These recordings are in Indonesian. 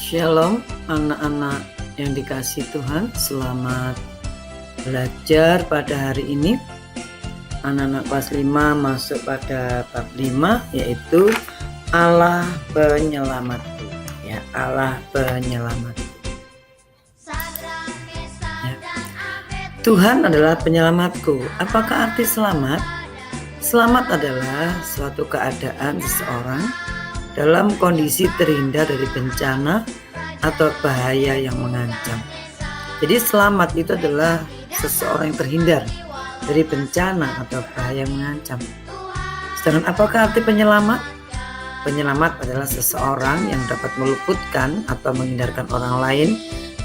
Shalom anak-anak yang dikasih Tuhan, selamat belajar pada hari ini. Anak-anak kelas 5 masuk pada bab 5, yaitu Allah penyelamatku. Ya, Allah penyelamatku. Ya. Tuhan adalah penyelamatku. Apakah arti selamat? Selamat adalah suatu keadaan seseorang dalam kondisi terhindar dari bencana atau bahaya yang mengancam. Jadi selamat itu adalah seseorang yang terhindar dari bencana atau bahaya yang mengancam. Sedangkan apakah arti penyelamat? Penyelamat adalah seseorang yang dapat meluputkan atau menghindarkan orang lain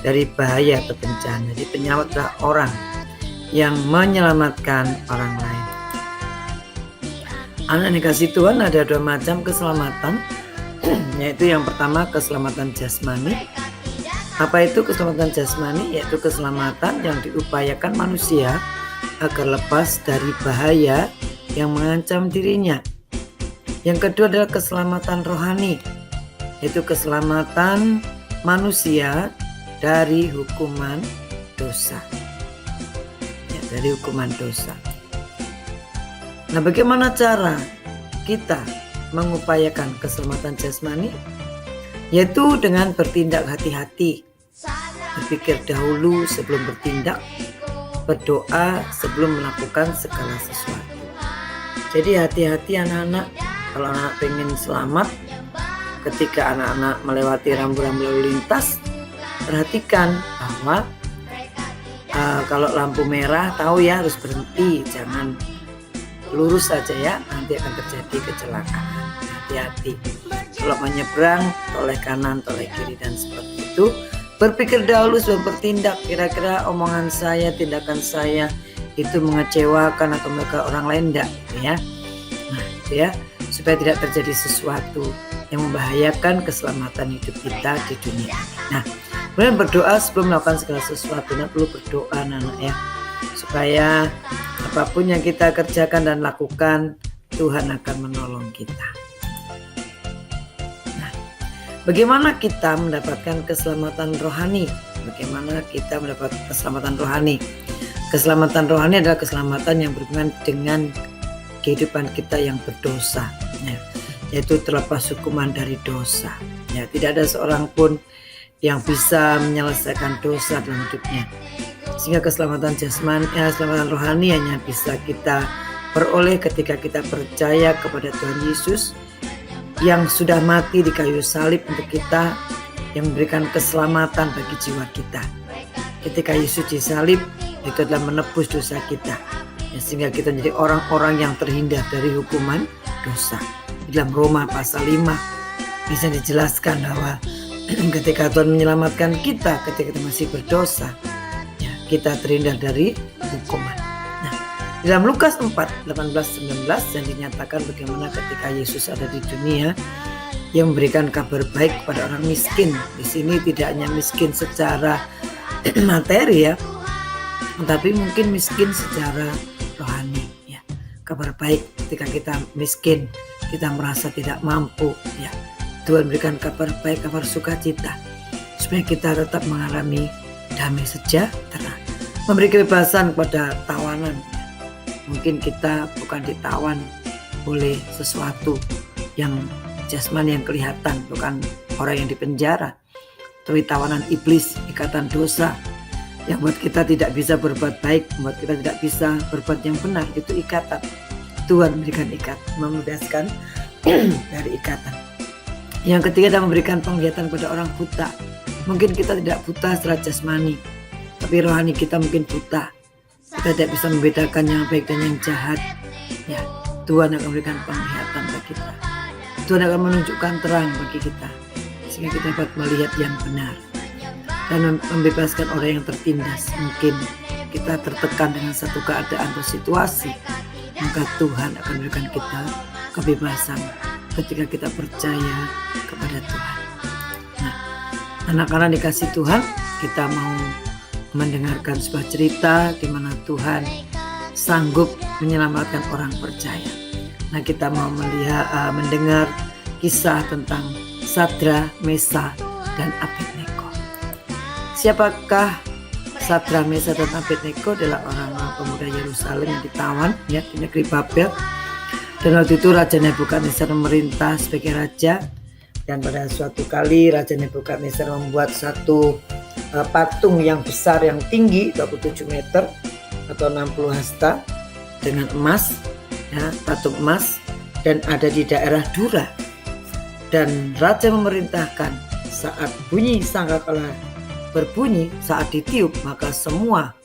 dari bahaya atau bencana. Jadi penyelamat adalah orang yang menyelamatkan orang lain. Anak dikasih Tuhan, ada dua macam keselamatan, yaitu yang pertama keselamatan jasmani. Apa itu keselamatan jasmani? Yaitu keselamatan yang diupayakan manusia agar lepas dari bahaya yang mengancam dirinya. Yang kedua adalah keselamatan rohani, yaitu keselamatan manusia dari hukuman dosa. Ya, dari hukuman dosa. Nah, bagaimana cara kita mengupayakan keselamatan jasmani? Yaitu dengan bertindak hati-hati, berpikir dahulu sebelum bertindak, berdoa sebelum melakukan segala sesuatu. Jadi hati-hati anak-anak, kalau anak pengen selamat, ketika anak-anak melewati rambu-rambu lalu lintas, perhatikan bahwa kalau lampu merah tahu ya harus berhenti, jangan lurus saja ya, nanti akan terjadi kecelakaan. Hati-hati kalau menyeberang, toleh kanan, toleh kiri, dan seperti itu. Berpikir dahulu sebelum bertindak, kira-kira omongan saya, tindakan saya itu mengecewakan atau menekan orang lain enggak, ya. Nah, itu ya, supaya tidak terjadi sesuatu yang membahayakan keselamatan hidup kita di dunia. Nah, kemudian berdoa sebelum melakukan segala sesuatu. Nah, perlu berdoa anak-anak ya, supaya apapun yang kita kerjakan dan lakukan, Tuhan akan menolong kita. Nah, bagaimana kita mendapatkan keselamatan rohani? Bagaimana kita mendapat keselamatan rohani? Keselamatan rohani adalah keselamatan yang berhubungan dengan kehidupan kita yang berdosa, ya, yaitu terlepas hukuman dari dosa. Ya, tidak ada seorang pun yang bisa menyelesaikan dosa dalam hidupnya. Sehingga keselamatan jasmani, keselamatan rohani hanya bisa kita peroleh ketika kita percaya kepada Tuhan Yesus yang sudah mati di kayu salib untuk kita, yang memberikan keselamatan bagi jiwa kita. Ketika Yesus disalib, itu adalah menebus dosa kita, ya, sehingga kita menjadi orang-orang yang terhindar dari hukuman dosa. Di dalam Roma pasal 5 bisa dijelaskan bahwa ketika Tuhan menyelamatkan kita ketika kita masih berdosa, kita terhindar dari hukuman. Nah, dalam Lukas 4:18-19 dan dinyatakan bagaimana ketika Yesus ada di dunia, yang memberikan kabar baik kepada orang miskin. Di sini tidak hanya miskin secara materi ya, tetapi mungkin miskin secara rohani ya. Kabar baik ketika kita miskin, kita merasa tidak mampu ya. Tuhan berikan kabar baik, kabar sukacita, supaya kita tetap mengalami damai sejahtera, memberi kebebasan kepada tawanan. Mungkin kita bukan ditawan oleh sesuatu yang jasmani yang kelihatan, bukan orang yang dipenjara, tapi tawanan iblis, ikatan dosa yang buat kita tidak bisa berbuat baik, membuat kita tidak bisa berbuat yang benar. Itu ikatan. Tuhan memberikan membebaskan dari ikatan. Yang ketiga adalah memberikan penglihatan kepada orang buta. Mungkin kita tidak buta secara jasmani, tapi rohani kita mungkin buta. Kita tidak bisa membedakan yang baik dan yang jahat. Ya, Tuhan akan memberikan penglihatan bagi kita. Tuhan akan menunjukkan terang bagi kita, sehingga kita dapat melihat yang benar dan membebaskan orang yang tertindas. Mungkin kita tertekan dengan satu keadaan atau situasi, maka Tuhan akan memberikan kita kebebasan ketika kita percaya kepada Tuhan. Nah, anak-anak dikasih Tuhan, kita mau mendengarkan sebuah cerita di mana Tuhan sanggup menyelamatkan orang percaya. Nah, kita mau mendengar kisah tentang Sadra, Mesa, dan Abednego. Siapakah Sadrak, Mesak dan Abednego? Adalah orang-orang pemuda Yerusalem yang ditawan ya di negeri Babel. Dan waktu itu Raja Nebukadnezar memerintah sebagai raja, dan pada suatu kali Raja Nebukadnezar membuat satu patung yang besar yang tinggi 27 meter atau 60 hasta dengan emas ya, patung emas, dan ada di daerah Dura. Dan raja memerintahkan saat bunyi sangkakala berbunyi, saat ditiup, maka semua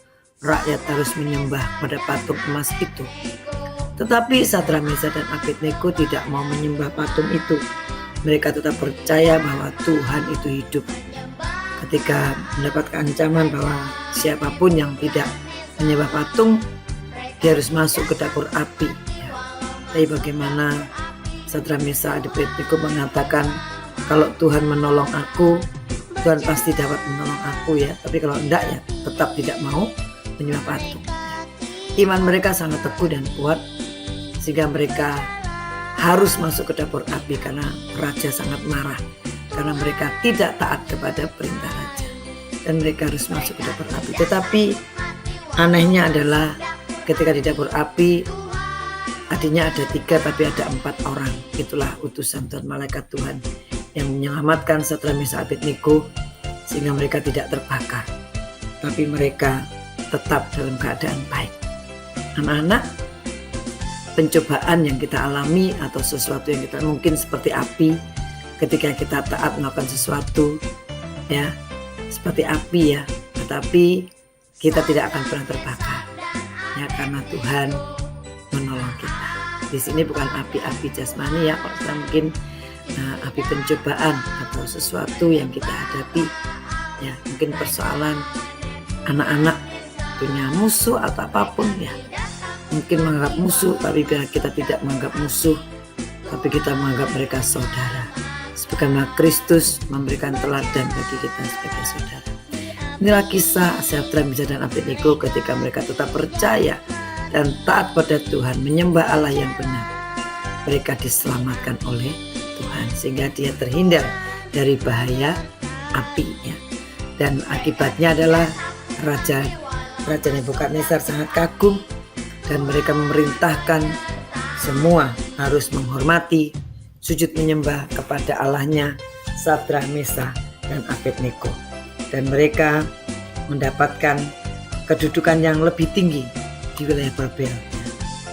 rakyat harus menyembah pada patung emas itu. Tetapi Sadrak, Mesak dan Abednego tidak mau menyembah patung itu. Mereka tetap percaya bahwa Tuhan itu hidup. Ketika mendapatkan ancaman bahwa siapapun yang tidak menyembah patung, dia harus masuk ke dapur api. Tapi bagaimana Sadrak, Mesak dan Abednego mengatakan, kalau Tuhan menolong aku, Tuhan pasti dapat menolong aku ya. Tapi kalau enggak ya tetap tidak mau menyembah patung. Iman mereka sangat teguh dan kuat, sehingga mereka harus masuk ke dapur api karena raja sangat marah karena mereka tidak taat kepada perintah raja, dan mereka harus masuk ke dapur api. Tetapi anehnya adalah ketika di dapur api tadinya ada 3 tapi ada 4 orang. Itulah utusan Tuhan, malaikat Tuhan yang menyelamatkan Sadrak, Mesak, Abednego sehingga mereka tidak terbakar, tapi mereka tetap dalam keadaan baik. Anak-anak, pencobaan yang kita alami atau sesuatu yang kita mungkin seperti api ketika kita taat melakukan sesuatu ya, seperti api ya, tetapi kita tidak akan pernah terbakar ya, karena Tuhan menolong kita. Di sini bukan api-api jasmani ya, kalau kita mungkin api pencobaan atau sesuatu yang kita hadapi ya, mungkin persoalan anak-anak punya musuh atau apapun ya, mungkin menganggap musuh, tapi biar kita tidak menganggap musuh, tapi kita menganggap mereka saudara. Sebagaimana Kristus memberikan teladan bagi kita sebagai saudara. Inilah kisah Sadrak, Mesak dan Abednego ketika mereka tetap percaya dan taat pada Tuhan, menyembah Allah yang benar. Mereka diselamatkan oleh Tuhan sehingga dia terhindar dari bahaya apinya. Dan akibatnya adalah Raja Nebukadnezar sangat kagum, dan mereka memerintahkan semua harus menghormati, sujud menyembah kepada Allahnya Sadrak, Mesak dan Abednego. Dan mereka mendapatkan kedudukan yang lebih tinggi di wilayah Babel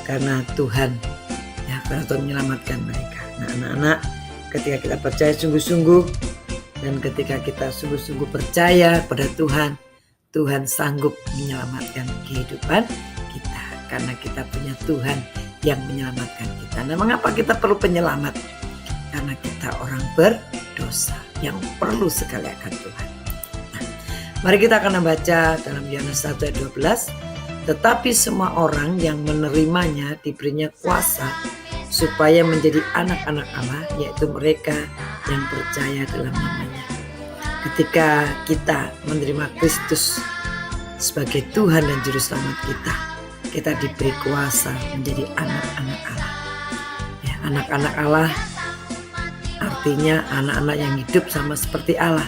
karena Tuhan ya, karena Tuhan menyelamatkan mereka. Nah, anak-anak, ketika kita percaya sungguh-sungguh dan ketika kita sungguh-sungguh percaya pada Tuhan, Tuhan sanggup menyelamatkan kehidupan kita karena kita punya Tuhan yang menyelamatkan kita. Nah, mengapa kita perlu penyelamat? Karena kita orang berdosa yang perlu sekali akan Tuhan. Nah, mari kita akan membaca dalam Yohanes 1 ayat 12. Tetapi semua orang yang menerimanya diberinya kuasa supaya menjadi anak-anak Allah, yaitu mereka yang percaya dalam namanya. Ketika kita menerima Kristus sebagai Tuhan dan Juru Selamat kita diberi kuasa menjadi anak-anak Allah. Ya, anak-anak Allah artinya anak-anak yang hidup sama seperti Allah.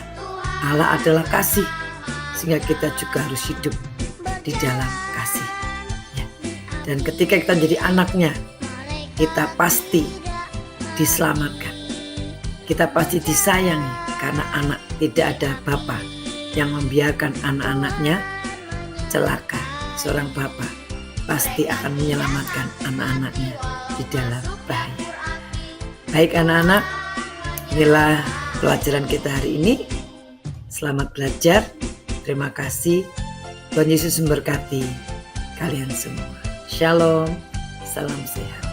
Allah adalah kasih, sehingga kita juga harus hidup di dalam kasih. Ya. Dan ketika kita jadi anaknya, kita pasti diselamatkan. Kita pasti disayangi karena anak tidak ada bapa yang membiarkan anak-anaknya celaka. Seorang bapa pasti akan menyelamatkan anak-anaknya di dalam bahaya. Baik anak-anak, inilah pelajaran kita hari ini. Selamat belajar. Terima kasih. Tuhan Yesus memberkati kalian semua. Shalom. Salam sehat.